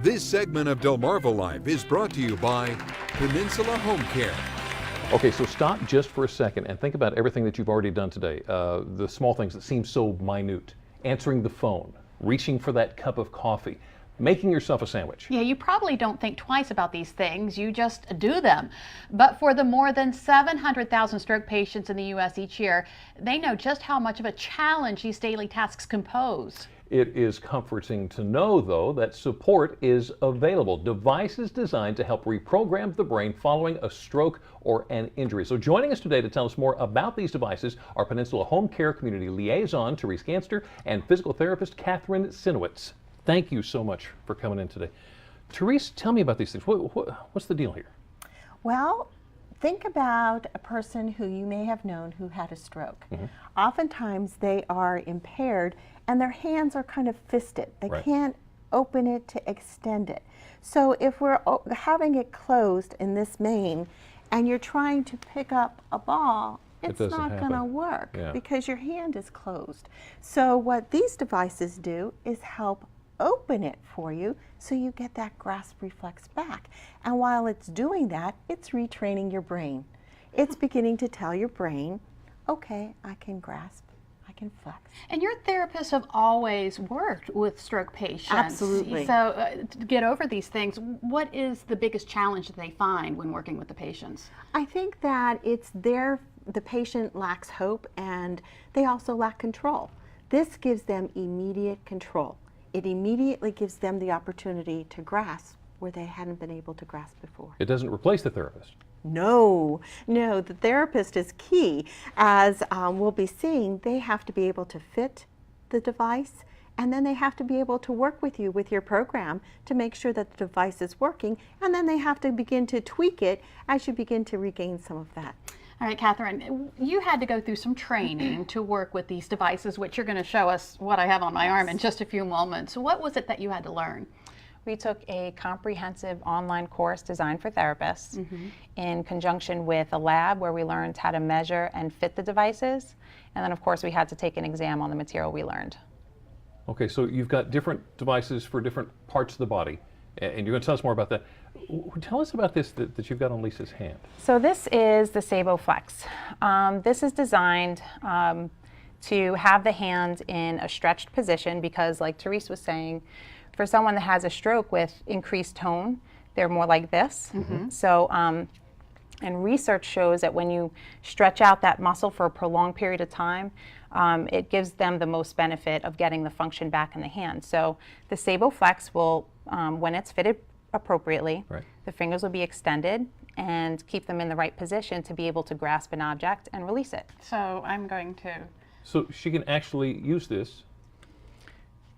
This segment of Delmarva Life is brought to you by Peninsula Home Care. Okay, so stop just for a second and think about everything that you've already done today. The small things that seem so minute. Answering the phone, reaching for that cup of coffee, making yourself a sandwich. Yeah, you probably don't think twice about these things, you just do them. But for the more than 700,000 stroke patients in the U.S. each year, they know just how much of a challenge these daily tasks can pose. It is comforting to know, though, that support is available. Devices designed to help reprogram the brain following a stroke or an injury. So joining us today to tell us more about these devices are Peninsula Home Care Community Liaison Therese Ganster and physical therapist Catherine Sinowitz. Thank you so much for coming in today. Therese, tell me about these things. What's the deal here? Well, think about a person who you may have known who had a stroke. Oftentimes they are impaired and their hands are kind of fisted. They can't open it to extend it. So if we're having it closed in this vein and you're trying to pick up a ball, it's not going to work because your hand is closed. So what these devices do is help open it for you so you get that grasp reflex back. And while it's doing that, it's retraining your brain. It's beginning to tell your brain, okay, I can grasp, I can flex. And your therapists have always worked with stroke patients. Absolutely. So to get over these things, what is the biggest challenge that they find when working with the patients? I think that it's the patient lacks hope and they also lack control. This gives them immediate control. It immediately gives them the opportunity to grasp where they hadn't been able to grasp before. It doesn't replace the therapist. No, the therapist is key. As we'll be seeing, they have to be able to fit the device, and then they have to be able to work with you with your program to make sure that the device is working, and then they have to begin to tweak it as you begin to regain some of that. All right, Catherine, you had to go through some training to work with these devices, which you're going to show us what I have on my arm in just a few moments. What was it that you had to learn? We took a comprehensive online course designed for therapists in conjunction with a lab where we learned how to measure and fit the devices. And then, of course, we had to take an exam on the material we learned. Okay, so you've got different devices for different parts of the body, and you're going to tell us more about that. Tell us about this that you've got on Lisa's hand. So this is the Saebo Flex. This is designed to have the hand in a stretched position because, like Therese was saying, for someone that has a stroke with increased tone, they're more like this. So, and research shows that when you stretch out that muscle for a prolonged period of time, it gives them the most benefit of getting the function back in the hand. So the Saebo Flex will, when it's fitted appropriately, the fingers will be extended and keep them in the right position to be able to grasp an object and release it. So I'm going to... So she can actually use this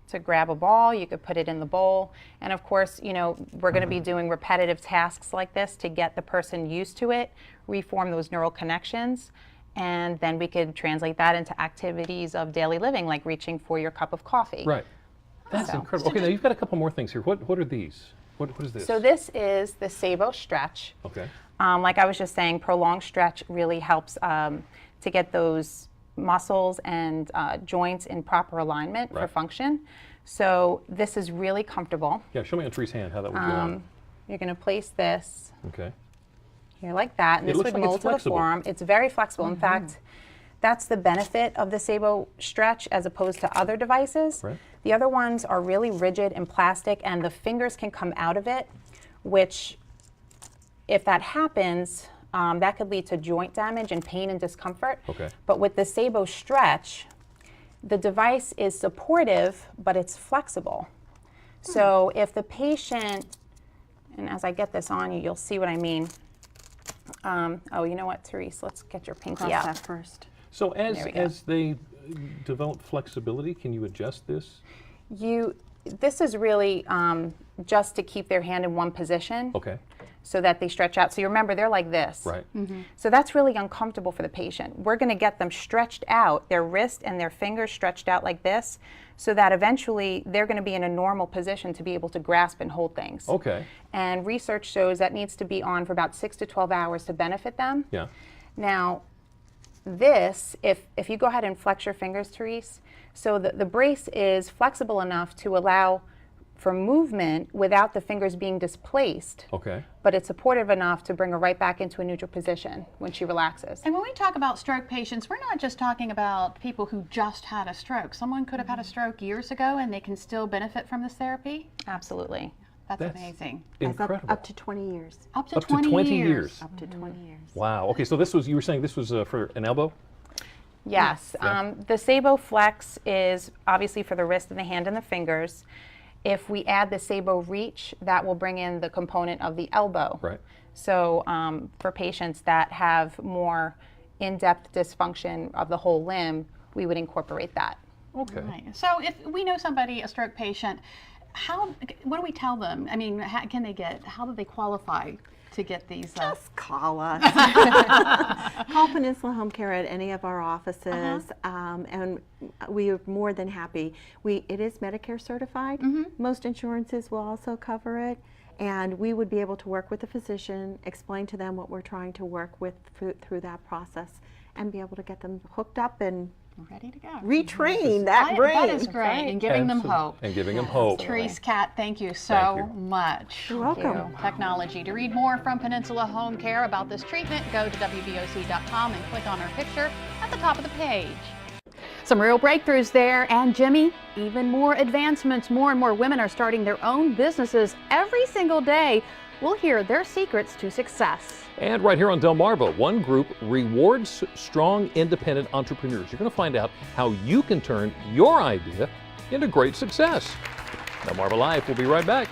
to grab a ball. You could put it in the bowl, and of course, you know, we're going to be doing repetitive tasks like this to get the person used to it, reform those neural connections, and then we could translate that into activities of daily living, like reaching for your cup of coffee. Right. That's incredible. Okay, now you've got a couple more things here. What are these? What is this? So this is the Saebo Stretch. Okay. Like I was just saying, prolonged stretch really helps to get those muscles and joints in proper alignment for function. So this is really comfortable. Yeah, show me on Therese's hand how that would go on. You're going to place this here like that, and It this looks would like it's mold to the flexible. forearm. It's very flexible. In fact, that's the benefit of the Saebo Stretch as opposed to other devices. The other ones are really rigid and plastic, and the fingers can come out of it, which if that happens, that could lead to joint damage and pain and discomfort. But with the Saebo Stretch, the device is supportive, but it's flexible. So if the patient, and as I get this on you, you'll see what I mean. Oh, you know what, Therese, let's get your pinky out. That first. So as they develop flexibility, can you adjust this? This is really just to keep their hand in one position. So that they stretch out. So you remember, they're like this. So that's really uncomfortable for the patient. We're going to get them stretched out, their wrist and their fingers stretched out like this, so that eventually they're going to be in a normal position to be able to grasp and hold things. And research shows that needs to be on for about 6 to 12 hours to benefit them. Now, this, if you go ahead and flex your fingers, Therese, so the brace is flexible enough to allow for movement without the fingers being displaced. Okay. But it's supportive enough to bring her right back into a neutral position when she relaxes. And when we talk about stroke patients, we're not just talking about people who just had a stroke. Someone could have had a stroke years ago and they can still benefit from this therapy? Absolutely. That's That's amazing. Incredible. Up to 20 years. Up to Up to 20 20 years. years. Up to 20 years. Wow. Okay, so this was, you were saying this was for an elbow? Yes. Yeah. The Sabo Flex is obviously for the wrist and the hand and the fingers. If we add the Sabo Reach, that will bring in the component of the elbow. Right. So for patients that have more in-depth dysfunction of the whole limb, we would incorporate that. Okay. Right. So if we know somebody, a stroke patient, what do we tell them? I mean, how do they qualify to get these? Just call us. Call Peninsula Home Care at any of our offices, and we are more than happy. It is Medicare certified. Most insurances will also cover it, and we would be able to work with the physician, explain to them what we're trying to work with through that process, and be able to get them hooked up and Ready to go. retrain that brain. That is great, and giving them Absolutely. hope. And giving them hope. Therese, Kat, thank you so Thank you. much. You're welcome. Technology. To read more from Peninsula Home Care about this treatment, go to WBOC.com and click on our picture at the top of the page. Some real breakthroughs there, and Jimmy, even more advancements. More and more women are starting their own businesses every single day. We'll hear their secrets to success. And right here on Delmarva, one group rewards strong, independent entrepreneurs. You're going to find out how you can turn your idea into great success. Delmarva Live will be right back.